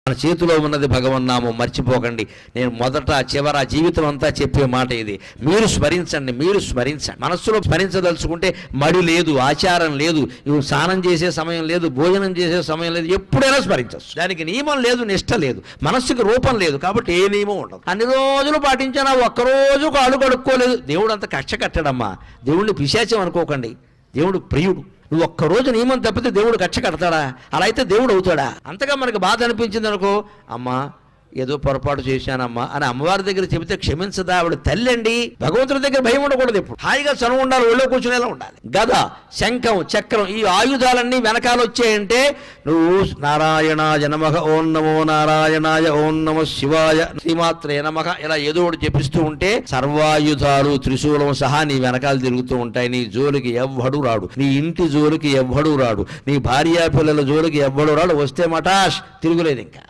మన చేతిలో ఉన్నది భగవన్నామం, మర్చిపోకండి. నేను మొదట చివర జీవితం అంతా చెప్పే మాట ఇది. మీరు స్మరించండి. మనస్సులో స్మరించదలుచుకుంటే మడి లేదు, ఆచారం లేదు, ఇవి స్నానం చేసే సమయం లేదు, భోజనం చేసే సమయం లేదు, ఎప్పుడైనా స్మరించవచ్చు. దానికి నియమం లేదు, నిష్ట లేదు, మనస్సుకి రూపం లేదు, కాబట్టి ఏ నియమం ఉండదు. అన్ని రోజులు పాటించినా ఒక్కరోజు కాళ్ళు కడుక్కోలేదు, దేవుడు అంత కక్ష కట్టడమ్మా. దేవుడిని పిశాచం అనుకోకండి, దేవుడు ప్రియుడు. నువ్వు ఒక్కరోజు నియమం తప్పితే దేవుడు కక్ష కడతాడా? అలా అయితే దేవుడు అవుతాడా? అంతగా మనకు బాధ అనిపించింది అనుకో, అమ్మా ఏదో పొరపాటు చేశానమ్మా అని అమ్మవారి దగ్గర చెబితే క్షమించదా? ఆవిడ తల్లి అండి. భగవంతుడి దగ్గర భయం ఉండకూడదు, ఎప్పుడు హాయిగా చనువు ఉండాలి, ఒళ్ళో కూర్చునేలా ఉండాలి. గద, శంఖం, చక్రం, ఈ ఆయుధాలన్నీ వెనకాల వచ్చాయంటే నువ్వు నారాయణాయ నమః, ఓం నమో నారాయణాయ, ఓం నమః శివాయ, శ్రీమాత్రే నమః ఇలా ఏదో ఒకటి చెప్పిస్తూ ఉంటే సర్వాయుధాలు త్రిశూలం సహా నీ వెనకాల తిరుగుతూ ఉంటాయి. నీ జోలికి ఎవ్వడు రాడు, నీ ఇంటి జోలికి ఎవ్వడు రాడు, నీ భార్యా పిల్లల జోలికి ఎవ్వడు రాడు. వస్తే మటాష్, తిరుగులేదు ఇంకా.